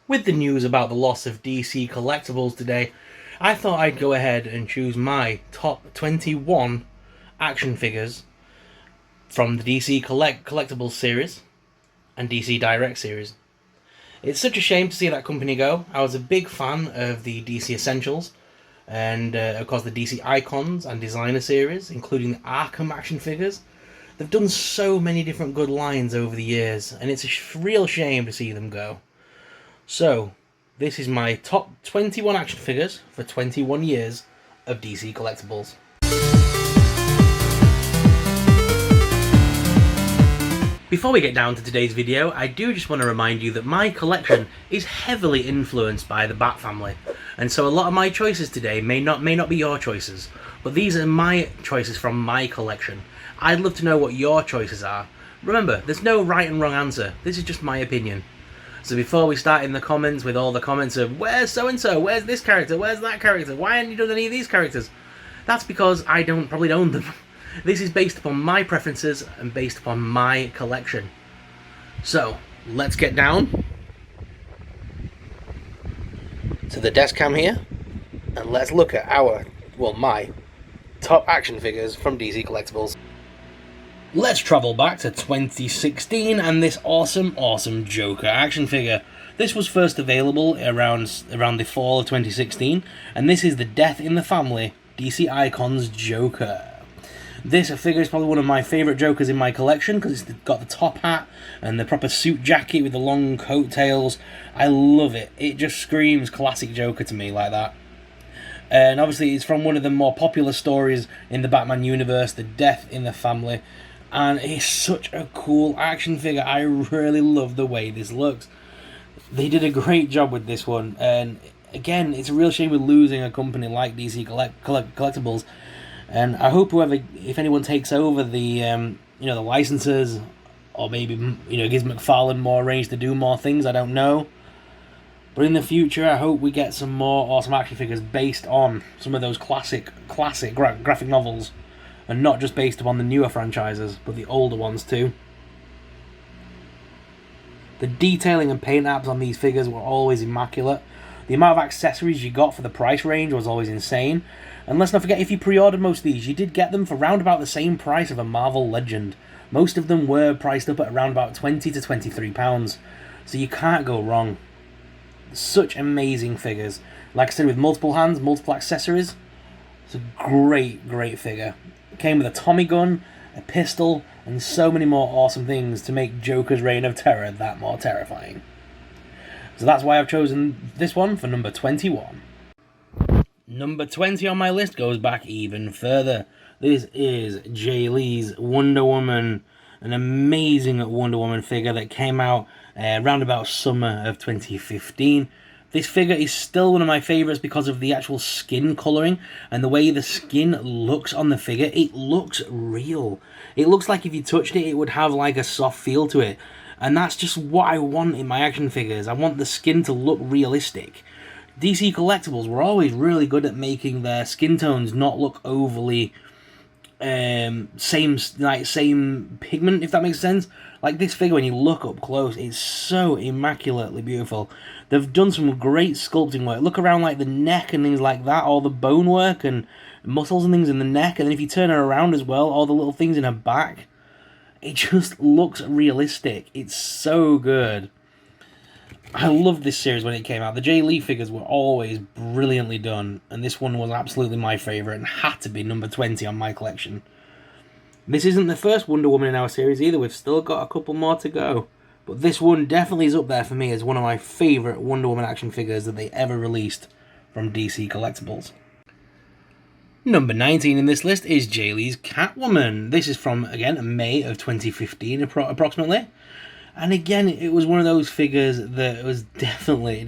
With the news about the loss of DC Collectables today, I thought I'd go ahead and choose my top 21 action figures from the DC Collectables series and DC Direct series. It's such a shame to see that company go. I was a big fan of the DC Essentials and of course the DC Icons and Designer series, including the Arkham action figures. They've done so many different good lines over the years, and it's a real shame to see them go. So, this is my top 21 action figures for 21 years of DC Collectables. Before we get down to today's video, I do just want to remind you that my collection is heavily influenced by the Bat family, and so a lot of my choices today may not be your choices, but these are my choices from my collection. I'd love to know what your choices are. Remember, there's no right and wrong answer, this is just my opinion. So before we start in the comments with all the comments of where's so-and-so, where's this character, where's that character, why haven't you done any of these characters? That's because I probably don't own them. This is based upon my preferences and based upon my collection. So, let's get down to the desk cam here and let's look at my top action figures from DC Collectables. Let's travel back to 2016 and this awesome Joker action figure. This was first available around the fall of 2016, and this is the Death in the Family DC Icons Joker. This figure is probably one of my favourite Jokers in my collection because it's got the top hat and the proper suit jacket with the long coattails. I love it. It just screams classic Joker to me like that. And obviously it's from one of the more popular stories in the Batman universe, the Death in the Family. And it's such a cool action figure. I really love the way this looks. They did a great job with this one. And again, it's a real shame with losing a company like DC Collectables. And I hope if anyone takes over the the licenses, or maybe gives McFarlane more range to do more things, I don't know. But in the future, I hope we get some more awesome action figures based on some of those classic graphic novels. And not just based upon the newer franchises, but the older ones too. The detailing and paint apps on these figures were always immaculate. The amount of accessories you got for the price range was always insane. And let's not forget, if you pre-ordered most of these, you did get them for round about the same price of a Marvel Legend. Most of them were priced up at around about £20 to £23. So you can't go wrong. Such amazing figures. Like I said, with multiple hands, multiple accessories. It's a great figure. It came with a Tommy gun, a pistol, and so many more awesome things to make Joker's reign of terror that more terrifying. So that's why I've chosen this one for number 21. Number 20 on my list goes back even further. This is Jay Lee's Wonder Woman, an amazing Wonder Woman figure that came out around about summer of 2015. This figure is still one of my favourites because of the actual skin colouring and the way the skin looks on the figure. It looks real. It looks like if you touched it, it would have like a soft feel to it. And that's just what I want in my action figures. I want the skin to look realistic. DC Collectables were always really good at making their skin tones not look overly same pigment, if that makes sense. Like this figure, when you look up close, it's so immaculately beautiful. They've done some great sculpting work. Look around like the neck and things like that, all the bone work and muscles and things in the neck, and then if you turn her around as well, all the little things in her back. It just looks realistic. It's so good. I loved this series when it came out. The Jay Lee figures were always brilliantly done, and this one was absolutely my favourite and had to be number 20 on my collection. This isn't the first Wonder Woman in our series either. We've still got a couple more to go. But this one definitely is up there for me as one of my favourite Wonder Woman action figures that they ever released from DC Collectables. Number 19 in this list is Jay Lee's Catwoman. This is from, again, May of 2015 approximately. And again, it was one of those figures that was definitely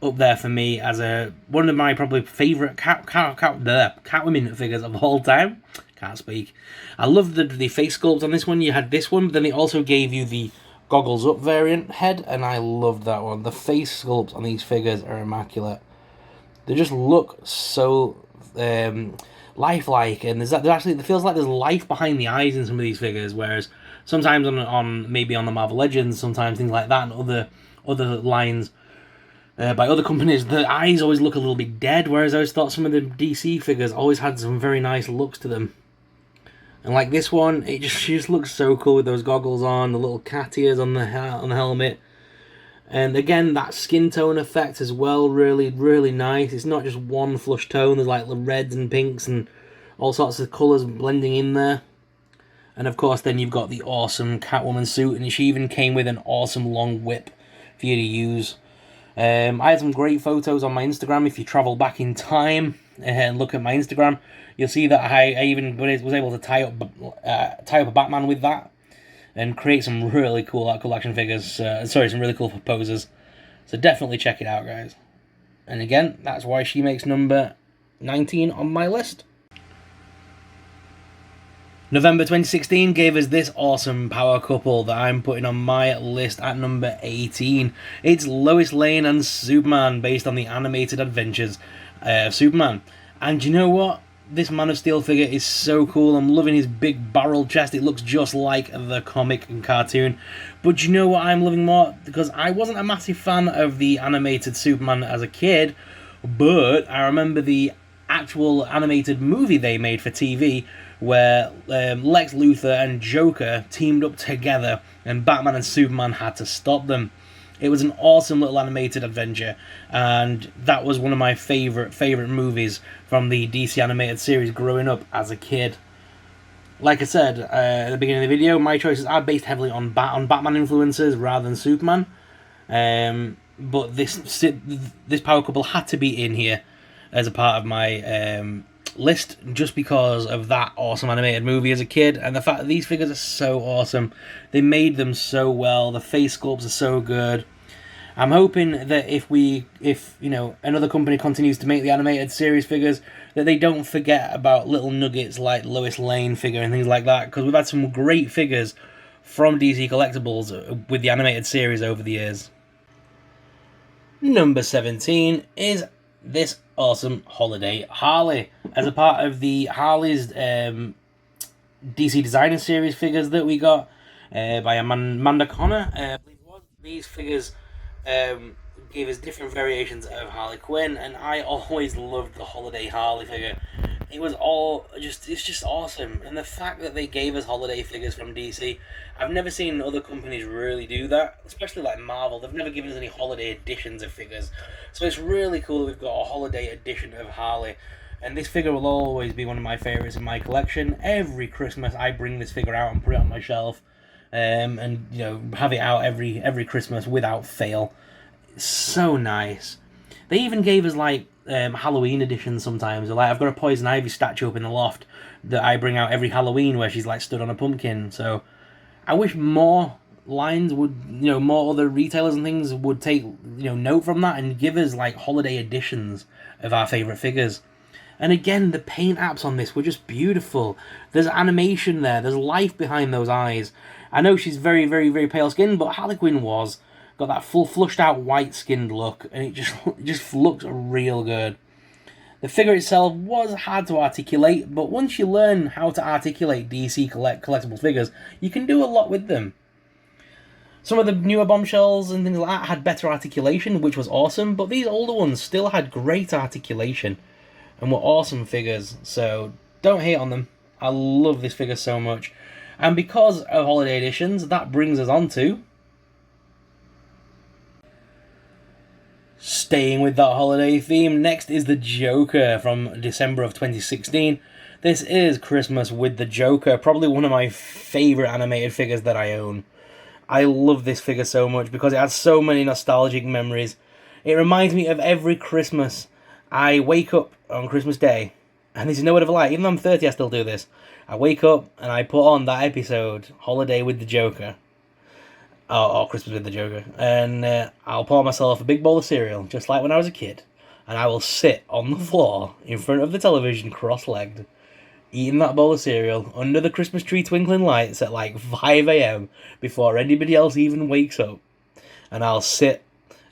up there for me as one of my probably favourite Catwoman figures of all time. Can't speak. I love the face sculpt on this one. You had this one, but then it also gave you the goggles up variant head, and I loved that one. The face sculpts on these figures are immaculate. They just look so lifelike, and it feels like there's life behind the eyes in some of these figures, whereas sometimes on maybe on the Marvel Legends, sometimes things like that, and other lines, by other companies. The eyes always look a little bit dead, whereas I always thought some of the DC figures always had some very nice looks to them. And like this one, she just looks so cool with those goggles on, the little cat ears on the helmet. And again, that skin tone effect as well, really, really nice. It's not just one flush tone, there's like the reds and pinks and all sorts of colours blending in there. And of course, then you've got the awesome Catwoman suit, and she even came with an awesome long whip for you to use. I had some great photos on my Instagram. If you travel back in time and look at my Instagram, you'll see that I even was able to tie up a Batman with that and create some really cool action figures. Some really cool poses. So definitely check it out, guys. And again, that's why she makes number 19 on my list. November 2016 gave us this awesome power couple that I'm putting on my list at number 18. It's Lois Lane and Superman, based on the animated adventures of Superman. And you know what? This Man of Steel figure is so cool. I'm loving his big barrel chest. It looks just like the comic and cartoon. But you know what I'm loving more? Because I wasn't a massive fan of the animated Superman as a kid, but I remember the actual animated movie they made for TV where Lex Luthor and Joker teamed up together and Batman and Superman had to stop them. It was an awesome little animated adventure, and that was one of my favourite movies from the DC animated series growing up as a kid. Like I said at the beginning of the video, my choices are based heavily on Batman influences rather than Superman. But this power couple had to be in here as a part of my list, just because of that awesome animated movie as a kid, and the fact that these figures are so awesome. They made them so well. The face sculpts are so good. I'm hoping that if another company continues to make the animated series figures, that they don't forget about little nuggets like Lois Lane figure and things like that, because we've had some great figures from DC Collectables with the animated series over the years. Number 17 is this awesome holiday Harley, as a part of the Harley's DC Designer Series figures that we got by Amanda Connor. I believe it was. These figures gave us different variations of Harley Quinn, and I always loved the holiday Harley figure. It's just awesome. And the fact that they gave us holiday figures from DC, I've never seen other companies really do that, especially like Marvel. They've never given us any holiday editions of figures. So it's really cool that we've got a holiday edition of Harley. And this figure will always be one of my favourites in my collection. Every Christmas I bring this figure out and put it on my shelf. And have it out every Christmas without fail. It's so nice. They even gave us like Halloween editions sometimes. Like I've got a Poison Ivy statue up in the loft that I bring out every Halloween where she's like stood on a pumpkin. So I wish more lines would, more other retailers and things would take note from that and give us like holiday editions of our favourite figures. And again, the paint apps on this were just beautiful. There's animation there. There's life behind those eyes. I know she's very, very, very pale skinned, but Harley Quinn was. Got that full flushed out white skinned look, and it just looks real good. The figure itself was hard to articulate, but once you learn how to articulate DC collectible figures, you can do a lot with them. Some of the newer Bombshells and things like that had better articulation, which was awesome, but these older ones still had great articulation and were awesome figures, so don't hate on them. I love this figure so much. And because of holiday editions, that brings us on to staying with that holiday theme. Next is the Joker from December of 2016. This is Christmas with the Joker, probably one of my favourite animated figures that I own. I love this figure so much because it has so many nostalgic memories. It reminds me of every Christmas. I wake up on Christmas Day, and this is no word of a lie, even though I'm 30 I still do this. I wake up and I put on that episode, Holiday with the Joker. Or Christmas with the Joker. And I'll pour myself a big bowl of cereal, just like when I was a kid. And I will sit on the floor in front of the television, cross-legged, eating that bowl of cereal under the Christmas tree twinkling lights at like 5 a.m. before anybody else even wakes up. And I'll sit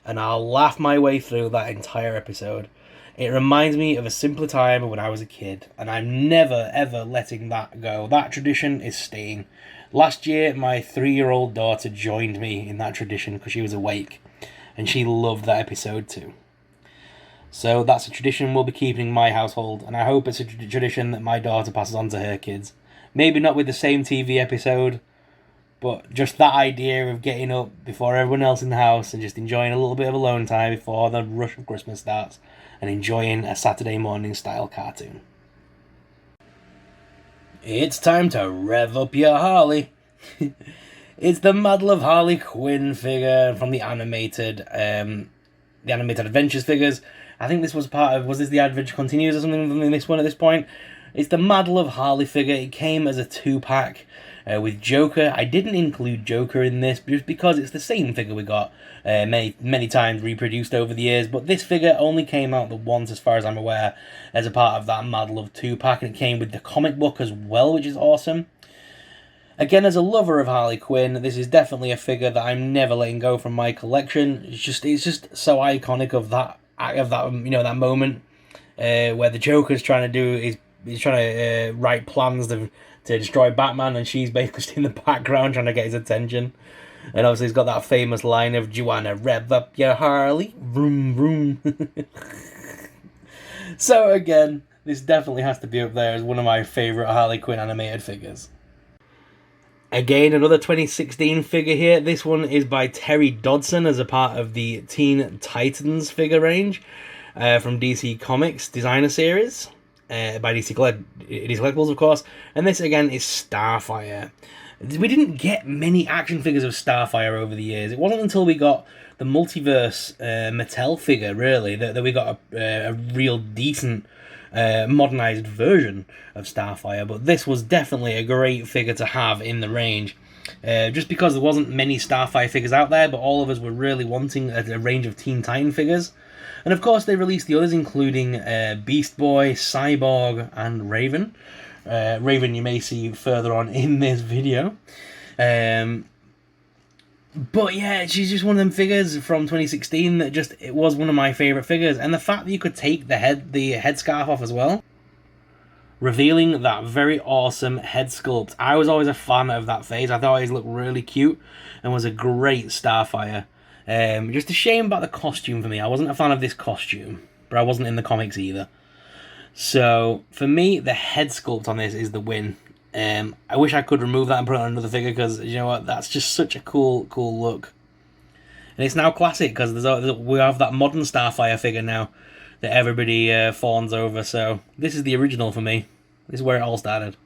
and I'll laugh my way through that entire episode. It reminds me of a simpler time when I was a kid, and I'm never ever letting that go. That tradition is staying. Last year, my 3-year-old daughter joined me in that tradition because she was awake. and she loved that episode too. So that's a tradition we'll be keeping in my household, and I hope it's a tradition that my daughter passes on to her kids. Maybe not with the same TV episode, but just that idea of getting up before everyone else in the house and just enjoying a little bit of alone time before the rush of Christmas starts, and enjoying a Saturday morning style cartoon. It's time to rev up your Harley. It's the Model of Harley Quinn figure from the animated Adventures figures. I think this was part of, was this the Adventure Continues or something in this one at this point? It's the Model of Harley figure. It came as a 2-pack with Joker. I didn't include Joker in this just because it's the same figure we got many times reproduced over the years, but this figure only came out the once, as far as I'm aware, as a part of that Model of 2-pack, and it came with the comic book as well, which is awesome. Again, as a lover of Harley Quinn, this is definitely a figure that I'm never letting go from my collection. It's just so iconic of that that moment where the Joker's trying to write plans to destroy Batman, and she's basically in the background trying to get his attention. And obviously he's got that famous line of, "Do you wanna rev up your Harley? Vroom, vroom." So again, this definitely has to be up there as one of my favourite Harley Quinn animated figures. Again, another 2016 figure here. This one is by Terry Dodson as a part of the Teen Titans figure range from DC Comics designer series by DC Collectables, of course. And this, again, is Starfire. We didn't get many action figures of Starfire over the years. It wasn't until we got the Multiverse Mattel figure, really, that we got a real decent modernized version of Starfire. But this was definitely a great figure to have in the range, just because there wasn't many Starfire figures out there, but all of us were really wanting a range of Teen Titan figures. And of course they released the others, including Beast Boy, Cyborg, and Raven. Raven you may see further on in this video. But yeah, she's just one of them figures from 2016 that it was one of my favourite figures. And the fact that you could take the headscarf off as well, revealing that very awesome head sculpt. I was always a fan of that face. I thought he looked really cute and was a great Starfire. Just a shame about the costume for me. I wasn't a fan of this costume, but I wasn't in the comics either. So for me, the head sculpt on this is the win. I wish I could remove that and put it on another figure, because you know what, that's just such a cool look. And it's now classic because we have that modern Starfire figure now that everybody fawns over. So this is the original for me. This is where it all started.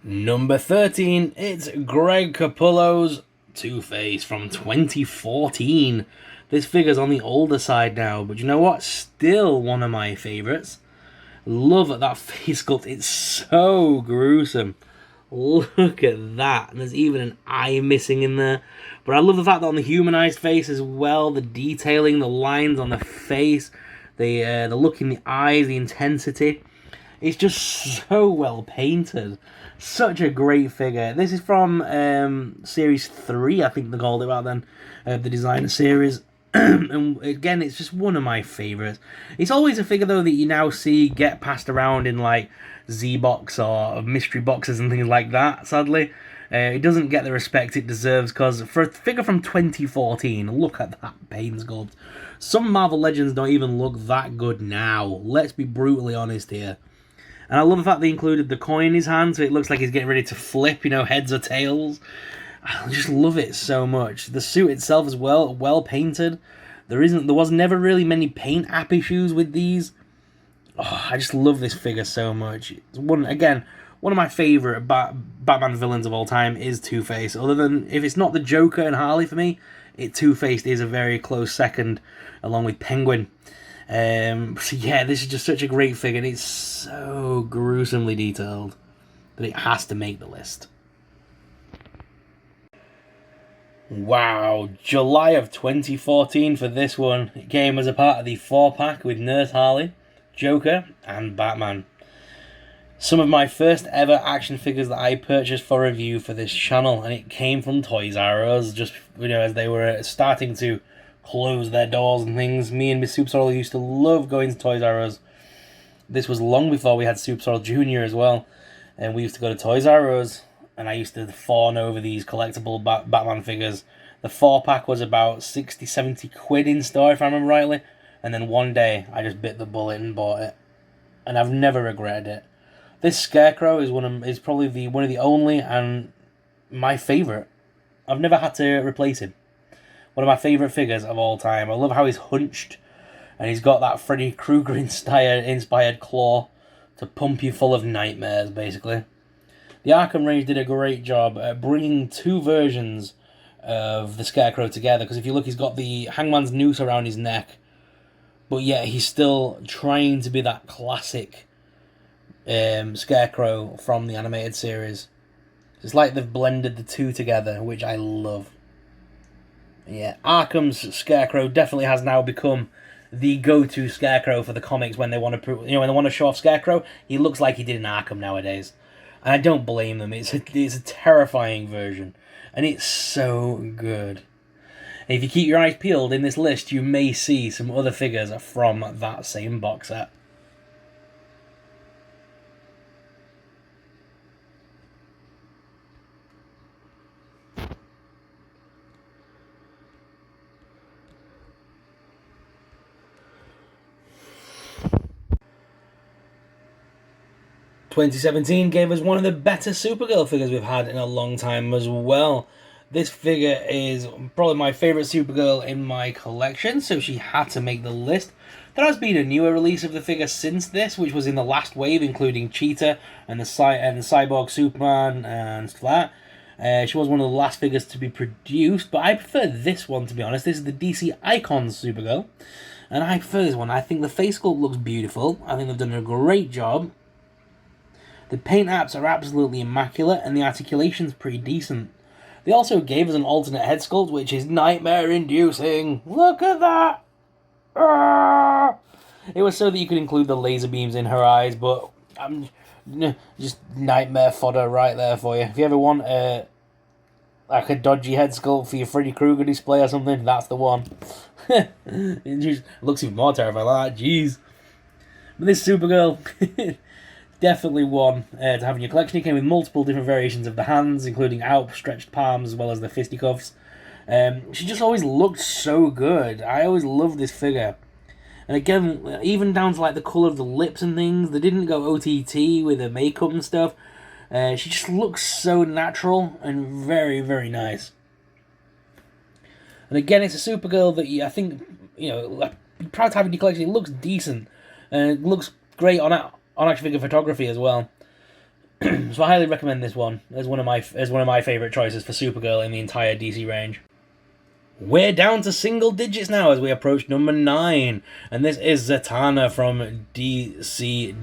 Number 13, it's Greg Capullo's Two-Face from 2014. This figure's on the older side now, but you know what? Still one of my favourites. Love that face sculpt. It's so gruesome. Look at that. And there's even an eye missing in there. But I love the fact that on the humanized face as well, the detailing, the lines on the face, the look in the eyes, the intensity. It's just so well painted. Such a great figure. This is from Series 3, I think they called it back then, the designer series. And again, it's just one of my favourites. It's always a figure, though, that you now see get passed around in, like, Z-Box or mystery boxes and things like that, sadly. It doesn't get the respect it deserves, because for a figure from 2014, look at that paint sculpt. Some Marvel Legends don't even look that good now. Let's be brutally honest here. And I love the fact they included the coin in his hand, so it looks like he's getting ready to flip, heads or tails. I just love it so much. The suit itself as well painted. There was never really many paint app issues with these. Oh, I just love this figure so much. It's one of my favourite Batman villains of all time is Two-Face. Other than, if it's not the Joker and Harley for me, Two-Face is a very close second, along with Penguin. So yeah, this is just such a great figure, and it's so gruesomely detailed that it has to make the list. Wow, July of 2014 for this one. It came as a part of the 4-pack with Nurse Harley, Joker, and Batman. Some of my first ever action figures that I purchased for review for this channel, and it came from Toys R Us, just, as they were starting to close their doors and things. Me and Miss Supergirl used to love going to Toys R Us. This was long before we had Supergirl Jr. as well, and we used to go to Toys R Us, and I used to fawn over these collectible Batman figures The 4-pack was about 60, 70 quid in store, if I remember rightly. And then one day, I just bit the bullet and bought it. And I've never regretted it. This Scarecrow is probably one of the only and my favourite. I've never had to replace him. One of my favourite figures of all time. I love how he's hunched. And he's got that Freddy Krueger inspired claw to pump you full of nightmares, basically. The Arkham range did a great job at bringing two versions of the Scarecrow together. Because if you look, he's got the Hangman's noose around his neck. But yet he's still trying to be that classic Scarecrow from the animated series. It's like they've blended the two together, which I love. Yeah, Arkham's Scarecrow definitely has now become the go-to Scarecrow for the comics when they want to, when they want to show off Scarecrow. He looks like he did in Arkham nowadays, and I don't blame them. It's a terrifying version, and it's so good. And if you keep your eyes peeled in this list, you may see some other figures from that same box set. "2017 gave us one of the better Supergirl figures we've had in a long time as well. This figure is probably my favourite Supergirl in my collection, so she had to make the list. There has been a newer release of the figure since this, which was in the last wave, including Cheetah and the Cyborg Superman and stuff like that. She was one of the last figures to be produced, but I prefer this one, to be honest. This is the DC Icons Supergirl, and I prefer this one. I think the face sculpt looks beautiful. I think they've done a great job. The paint apps are absolutely immaculate, and the articulation's pretty decent. They also gave us an alternate head sculpt, which is nightmare-inducing. Look at that! It was so that you could include the laser beams in her eyes, but just nightmare fodder right there for you. If you ever want like a dodgy head sculpt for your Freddy Krueger display or something, that's the one. It just looks even more terrifying like that. Jeez. But this Supergirl... definitely one to have in your collection. It came with multiple different variations of the hands, including outstretched palms as well as the fisticuffs. She just always looked so good. I always loved this figure. And again, even down to like the colour of the lips and things, they didn't go OTT with the makeup and stuff. She just looks so natural and very, very nice. And again, it's a Supergirl that I think, you're proud to have in your collection. It looks decent. And it looks great on action figure photography as well. So I highly recommend this one as one of my favourite choices for Supergirl in the entire DC range. We're down to single digits now as we approach number 9, and this is Zatanna from DC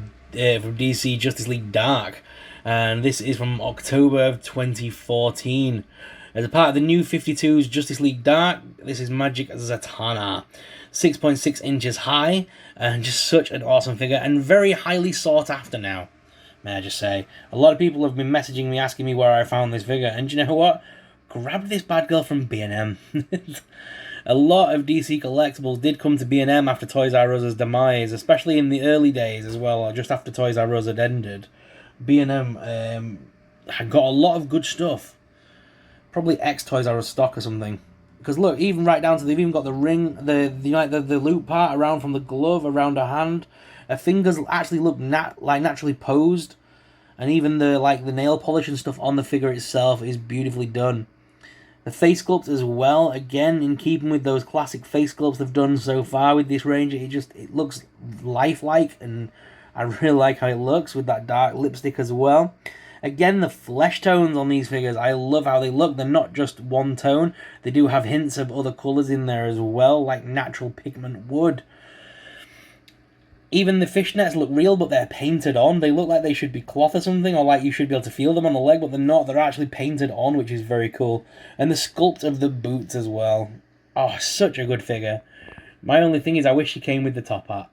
Justice League Dark, and this is from October of 2014. As a part of the new 52's Justice League Dark, this is Magic Zatanna. 6.6 inches high, and just such an awesome figure, and very highly sought after now, may I just say. A lot of people have been messaging me, asking me where I found this figure, and you know what? Grabbed this bad girl from B&M. A lot of DC collectibles did come to B&M after Toys R Us's demise, especially in the early days as well, or just after Toys R Us had ended. B&M had got a lot of good stuff. Probably ex-Toys R Us stock or something. Because look, even right down to they've even got the ring, the loop part around from the glove around her hand. Her fingers actually look naturally posed, and even the nail polish and stuff on the figure itself is beautifully done. The face sculpt as well, again in keeping with those classic face sculpts they've done so far with this range. It looks lifelike, and I really like how it looks with that dark lipstick as well. Again, the flesh tones on these figures, I love how they look. They're not just one tone. They do have hints of other colours in there as well, like natural pigment would. Even the fishnets look real, but they're painted on. They look like they should be cloth or something, or like you should be able to feel them on the leg, but they're not. They're actually painted on, which is very cool. And the sculpt of the boots as well. Oh, such a good figure. My only thing is I wish she came with the top hat.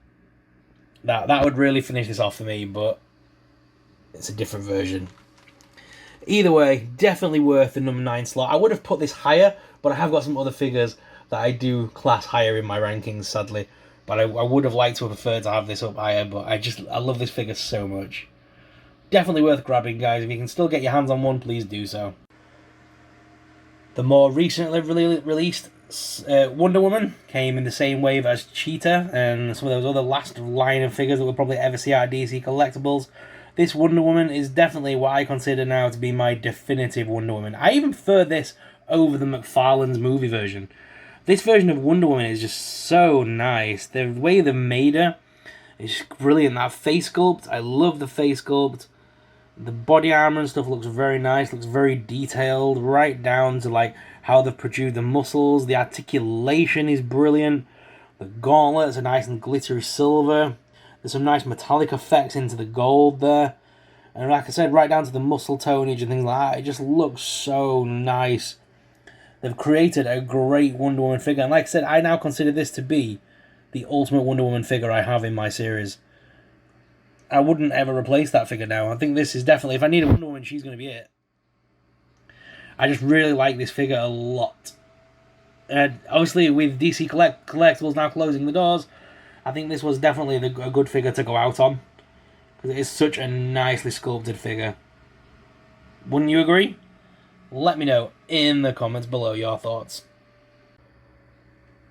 That would really finish this off for me, but it's a different version. Either way, definitely worth the number 9 slot. I would have put this higher, but I have got some other figures that I do class higher in my rankings, sadly. But I would have liked to have preferred to have this up higher, but I love this figure so much. Definitely worth grabbing, guys. If you can still get your hands on one, please do so. The more recently released Wonder Woman came in the same wave as Cheetah and some of those other last line of figures that we'll probably ever see out of DC Collectables. This Wonder Woman is definitely what I consider now to be my definitive Wonder Woman. I even prefer this over the McFarlane's movie version. This version of Wonder Woman is just so nice. The way they made her is brilliant. That face sculpt, I love the face sculpt. The body armor and stuff looks very nice, looks very detailed, right down to like how they've produced the muscles. The articulation is brilliant. The gauntlets are nice and glittery silver. There's some nice metallic effects into the gold there. And like I said, right down to the muscle tonage and things like that. It just looks so nice. They've created a great Wonder Woman figure. And like I said, I now consider this to be the ultimate Wonder Woman figure I have in my series. I wouldn't ever replace that figure now. I think this is definitely, if I need a Wonder Woman, she's going to be it. I just really like this figure a lot. Obviously, with DC Collectables now closing the doors, I think this was definitely a good figure to go out on. Because it is such a nicely sculpted figure. Wouldn't you agree? Let me know in the comments below your thoughts.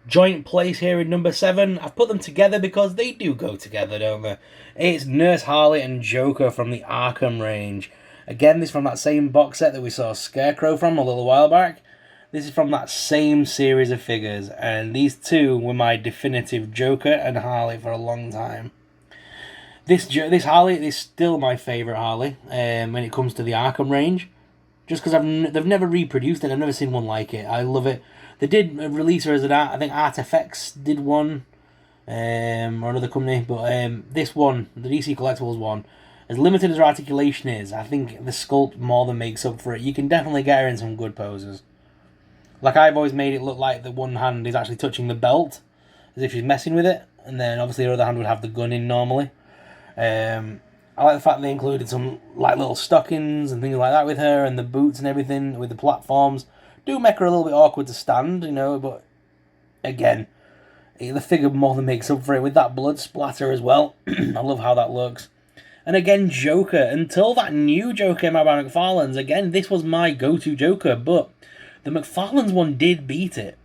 Joint place here in number 7. I've put them together because they do go together, don't they? It's Nurse Harley and Joker from the Arkham range. Again, this is from that same box set that we saw Scarecrow from a little while back. This is from that same series of figures, and these two were my definitive Joker and Harley for a long time. This Harley is still my favourite Harley when it comes to the Arkham range. Just because they've never reproduced it, I've never seen one like it. I love it. They did release her as an art. I think Artifacts did one, or another company. But this one, the DC Collectibles one, as limited as her articulation is, I think the sculpt more than makes up for it. You can definitely get her in some good poses. Like I've always made it look like the one hand is actually touching the belt, as if she's messing with it, and then obviously her other hand would have the gun in normally. I like the fact they included some like little stockings and things like that with her, and the boots and everything with the platforms. Do make her a little bit awkward to stand, you know, but again, the figure more than makes up for it with that blood splatter as well. I love how that looks. And again, Joker. Until that new Joker came out by McFarlane's, again, this was my go-to Joker, but the McFarlane's one did beat it.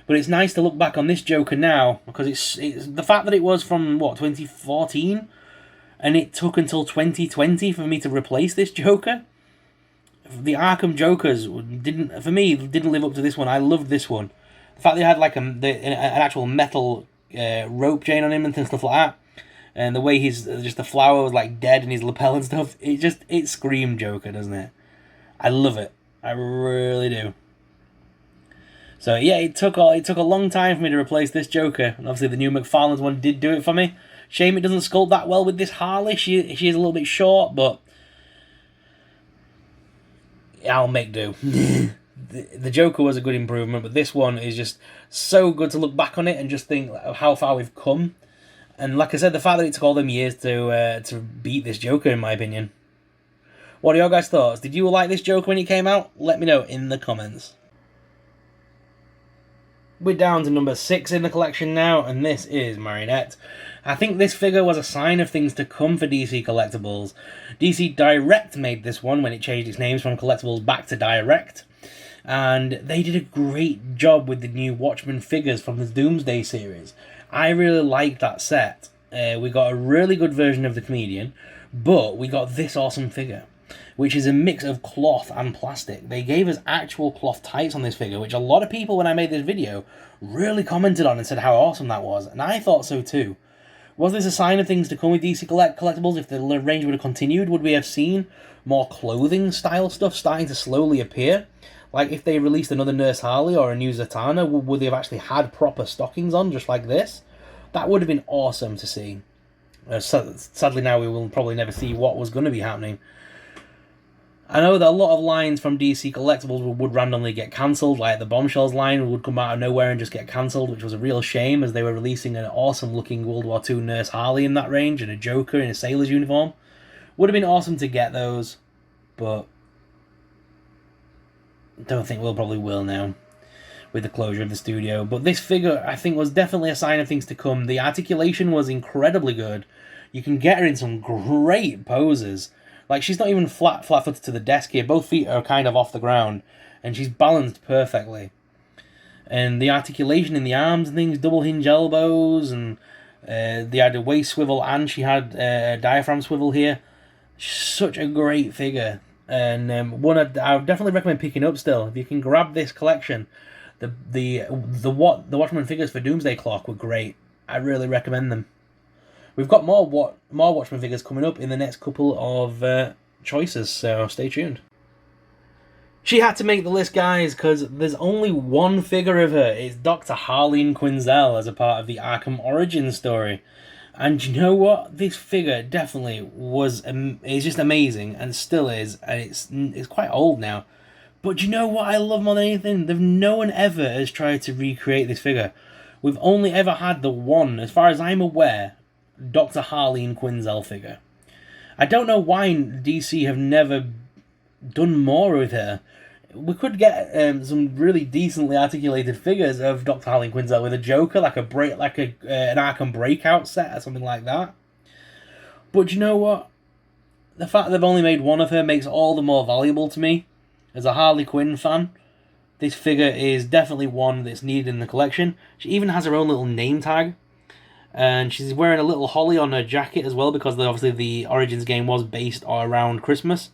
But it's nice to look back on this Joker now, because it's the fact that it was from, 2014? And it took until 2020 for me to replace this Joker. The Arkham Jokers didn't live up to this one. I loved this one. The fact they had like an actual metal rope chain on him and stuff like that, and the way the flower was like dead in his lapel and stuff. It screamed Joker, doesn't it? I love it. I really do. So yeah, it took a long time for me to replace this Joker, and obviously the new McFarlane's one did do it for me. Shame it doesn't sculpt that well with this Harley. She is a little bit short, but I'll make do. The Joker was a good improvement, but this one is just so good to look back on it and just think of how far we've come. And like I said, the fact that it took all them years to beat this Joker, in my opinion. What are your guys' thoughts? Did you like this Joker when it came out? Let me know in the comments. We're down to number 6 in the collection now, and this is Marionette. I think this figure was a sign of things to come for DC Collectables. DC Direct made this one when it changed its names from Collectables back to Direct. And they did a great job with the new Watchmen figures from the Doomsday series. I really liked that set. We got a really good version of the comedian, but we got this awesome figure, which is a mix of cloth and plastic. They gave us actual cloth tights on this figure, which a lot of people, when I made this video, really commented on and said how awesome that was, and I thought so too. Was this a sign of things to come with DC Collectables? If the range would have continued, would we have seen more clothing style stuff starting to slowly appear? Like if they released another Nurse Harley or a new Zatanna, would they have actually had proper stockings on, just like this? That would have been awesome to see. Sadly now we will probably never see what was going to be happening. I know that a lot of lines from DC Collectables would randomly get cancelled, like the Bombshells line would come out of nowhere and just get cancelled, which was a real shame, as they were releasing an awesome looking World War II Nurse Harley in that range, and a Joker in a sailor's uniform. Would have been awesome to get those, but don't think we'll probably will now, with the closure of the studio. But this figure, I think, was definitely a sign of things to come. The articulation was incredibly good. You can get her in some great poses. Like, she's not even flat-footed to the desk here. Both feet are kind of off the ground. and she's balanced perfectly. And the articulation in the arms and things, double hinge elbows, and they had a waist swivel, and she had a diaphragm swivel here. Such a great figure, and one I would definitely recommend picking up still. If you can grab this collection, the Watchmen figures for Doomsday Clock were great. I really recommend them. We've got more Watchmen figures coming up in the next couple of choices, so stay tuned. She had to make the list, guys, because there's only one figure of her. It's Dr. Harleen Quinzel as a part of the Arkham origin story. And you know what? This figure definitely is just amazing, and still is, and it's quite old now. But you know what I love more than anything? No one ever has tried to recreate this figure. We've only ever had the one, as far as I'm aware, Dr. Harleen Quinzel figure. I don't know why DC have never done more with her. We could get some really decently articulated figures of Dr. Harleen Quinzel with a Joker, like an Arkham Breakout set or something like that. But you know what? The fact they've only made one of her makes all the more valuable to me. As a Harley Quinn fan, this figure is definitely one that's needed in the collection. She even has her own little name tag. And she's wearing a little holly on her jacket as well, because obviously the Origins game was based around Christmas.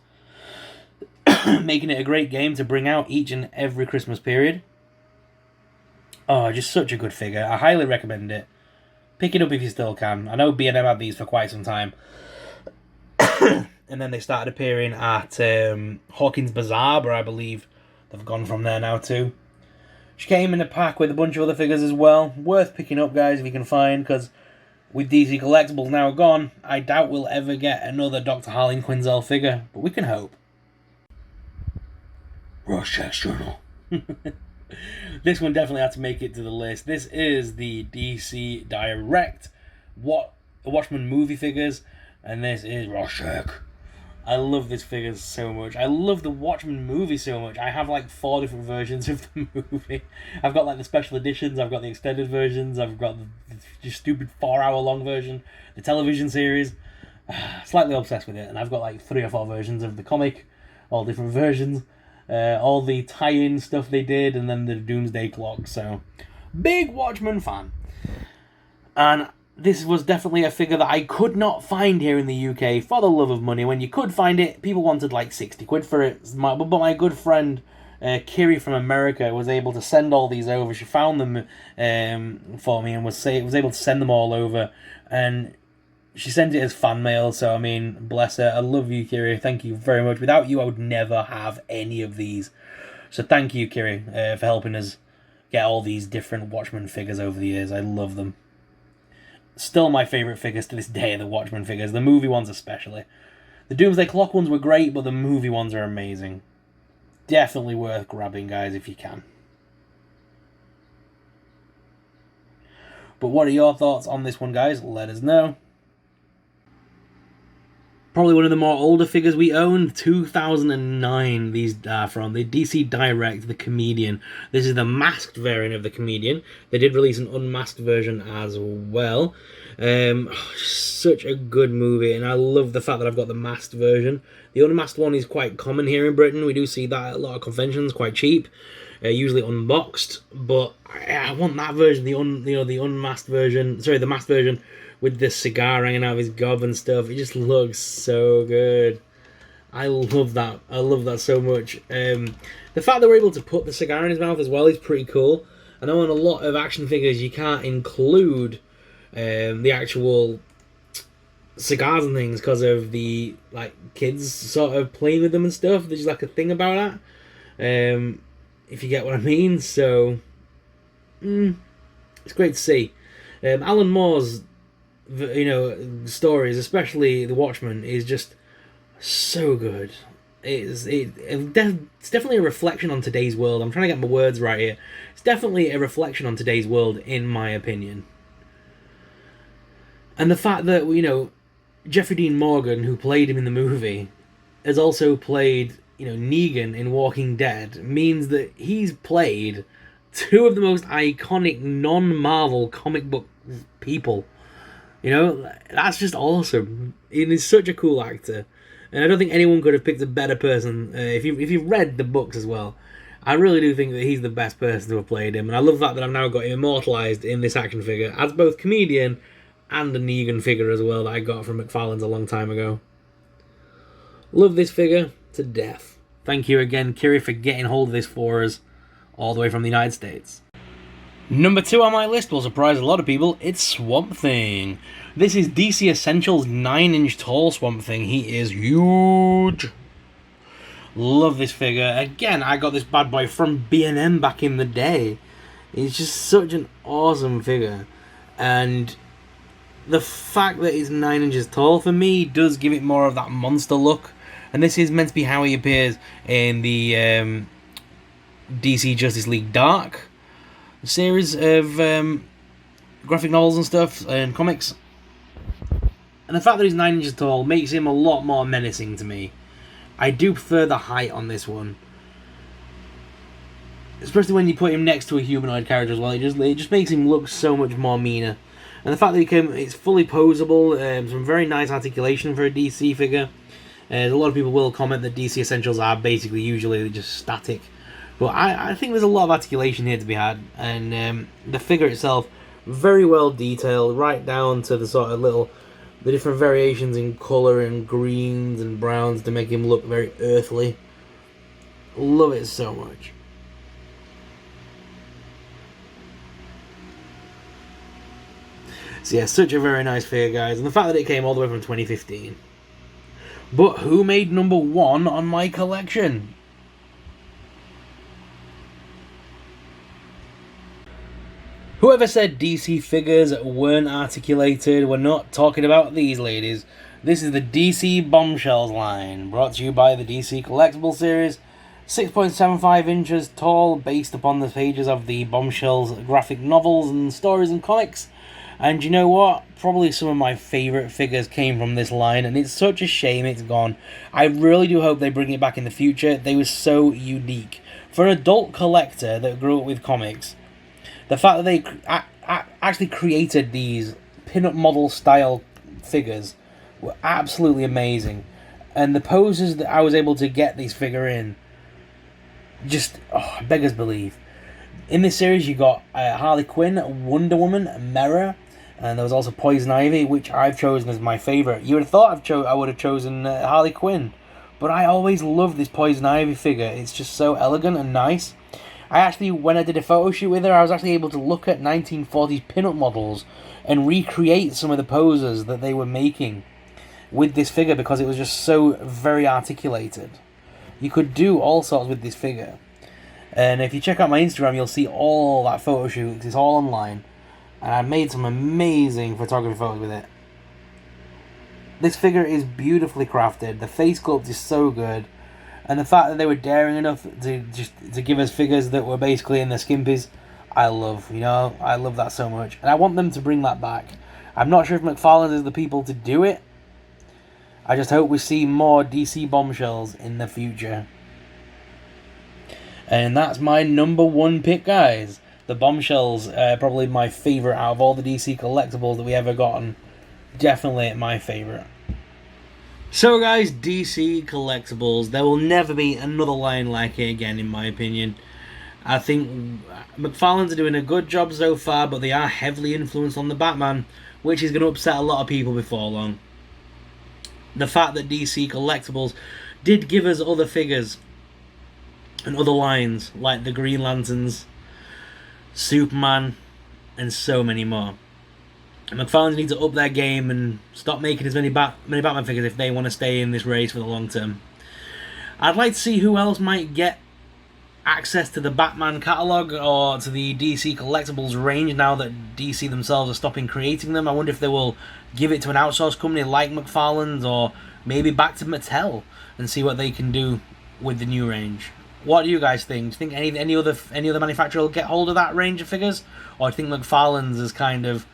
Making it a great game to bring out each and every Christmas period. Oh, just such a good figure. I highly recommend it. Pick it up if you still can. I know B&M had these for quite some time. And then they started appearing at Hawkins Bazaar, where I believe they've gone from there now too. She came in a pack with a bunch of other figures as well. Worth picking up, guys, if you can find, because with DC Collectables now gone, I doubt we'll ever get another Dr. Harleen Quinzel figure, but we can hope. Rorschach's Journal. This one definitely had to make it to the list. This is the DC Direct Watchmen movie figures, and this is Rorschach. I love this figure so much. I love the Watchmen movie so much. I have like 4 different versions of the movie. I've got like the special editions, I've got the extended versions, I've got the stupid 4-hour long version, the television series. Slightly obsessed with it, and I've got like 3 or 4 versions of the comic, all different versions. All the tie-in stuff they did, and then the Doomsday Clock. So, big Watchmen fan. And this was definitely a figure that I could not find here in the UK for the love of money. When you could find it, people wanted like 60 quid for it. But my good friend Kiri from America was able to send all these over. She found them for me and was able to send them all over. And she sent it as fan mail, so I mean, bless her. I love you, Kiri. Thank you very much. Without you, I would never have any of these. So thank you, Kiri, for helping us get all these different Watchmen figures over the years. I love them. Still my favourite figures to this day are the Watchmen figures. The movie ones especially. The Doomsday Clock ones were great, but the movie ones are amazing. Definitely worth grabbing, guys, if you can. But what are your thoughts on this one, guys? Let us know. Probably one of the more older figures we own, 2009, these are from the DC Direct, the Comedian. This is the masked variant of the Comedian. They did release an unmasked version as well. Such a good movie, and I love the fact that I've got the masked version. The unmasked one is quite common here in Britain. We do see that at a lot of conventions, quite cheap, usually unboxed. But I want that version, the unmasked version. Sorry, the masked version, with the cigar hanging out of his gob and stuff. It just looks so good. I love that. I love that so much. The fact that we're able to put the cigar in his mouth as well is pretty cool. I know in a lot of action figures you can't include the actual cigars and things because of the kids sort of playing with them and stuff. There's like a thing about that. If you get what I mean. So it's great to see. Alan Moore's stories, especially The Watchmen, is just so good. It's definitely a reflection on today's world. I'm trying to get my words right here. It's definitely a reflection on today's world, in my opinion. And the fact that, Jeffrey Dean Morgan, who played him in the movie, has also played, Negan in Walking Dead, means that he's played 2 of the most iconic non-Marvel comic book people. That's just awesome. He is such a cool actor. And I don't think anyone could have picked a better person. If you've read the books as well, I really do think that he's the best person to have played him, and I love the fact that I've now got him immortalised in this action figure as both comedian and a Negan figure as well that I got from McFarlane's a long time ago. Love this figure to death. Thank you again, Kiri, for getting hold of this for us all the way from the United States. Number 2 on my list will surprise a lot of people. It's Swamp Thing. This is DC Essentials 9-inch tall Swamp Thing. He is huge. Love this figure. Again, I got this bad boy from B&M back in the day. It's just such an awesome figure. And the fact that it's 9 inches tall for me does give it more of that monster look. And this is meant to be how he appears in the DC Justice League Dark series of graphic novels and stuff and comics. And the fact that he's 9 inches tall makes him a lot more menacing to me. I do prefer the height on this one, especially when you put him next to a humanoid character as well. It just makes him look so much more meaner. And the fact that it's fully posable, some very nice articulation for a DC figure. A lot of people will comment that DC Essentials are basically usually just static, but I think there's a lot of articulation here to be had, and the figure itself very well detailed, right down to the sort of the different variations in colour and greens and browns to make him look very earthly. Love it so much. So yeah, such a very nice figure, guys, and the fact that it came all the way from 2015. But who made number 1 on my collection? Whoever said DC figures weren't articulated, we're not talking about these ladies. This is the DC Bombshells line, brought to you by the DC Collectables series. 6.75 inches tall, based upon the pages of the Bombshells graphic novels and stories and comics. And you know what? Probably some of my favourite figures came from this line, and it's such a shame it's gone. I really do hope they bring it back in the future. They were so unique. For an adult collector that grew up with comics, the fact that they actually created these pin-up model style figures were absolutely amazing. And the poses that I was able to get these figure in, just beggars belief. In this series, you got Harley Quinn, Wonder Woman, Mera, and there was also Poison Ivy, which I've chosen as my favourite. You would have thought I would have chosen Harley Quinn, but I always loved this Poison Ivy figure. It's just so elegant and nice. I actually, when I did a photo shoot with her, I was actually able to look at 1940s pin-up models and recreate some of the poses that they were making with this figure because it was just so very articulated. You could do all sorts with this figure. And if you check out my Instagram, you'll see all that photo shoot. It's all online. And I made some amazing photography photos with it. This figure is beautifully crafted. The face sculpt is so good. And the fact that they were daring enough to give us figures that were basically in their skimpies, I love. I love that so much. And I want them to bring that back. I'm not sure if McFarlane is the people to do it. I just hope we see more DC Bombshells in the future. And that's my number 1 pick, guys. The Bombshells are probably my favourite out of all the DC collectibles that we ever gotten. Definitely my favourite. So guys, DC Collectables, there will never be another line like it again, in my opinion. I think McFarlane's are doing a good job so far, but they are heavily influenced on the Batman, which is going to upset a lot of people before long. The fact that DC Collectables did give us other figures and other lines, like the Green Lanterns, Superman, and so many more. And McFarlane need to up their game and stop making as many Batman figures if they want to stay in this race for the long term. I'd like to see who else might get access to the Batman catalogue or to the DC Collectables range now that DC themselves are stopping creating them. I wonder if they will give it to an outsourced company like McFarlane's or maybe back to Mattel and see what they can do with the new range. What do you guys think? Do you think any other manufacturer will get hold of that range of figures? Or do you think McFarlane's has kind of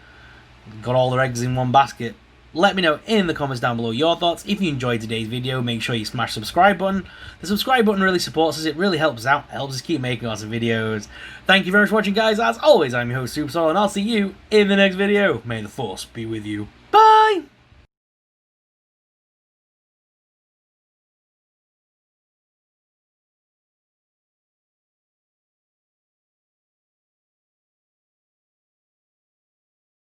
got all their eggs in one basket? Let me know in the comments down below your thoughts. If you enjoyed today's video, make sure you smash the subscribe button. The subscribe button really supports us. It really helps us out. It helps us keep making awesome videos. Thank you very much for watching, guys. As always, I'm your host, Superstar, and I'll see you in the next video. May the Force be with you.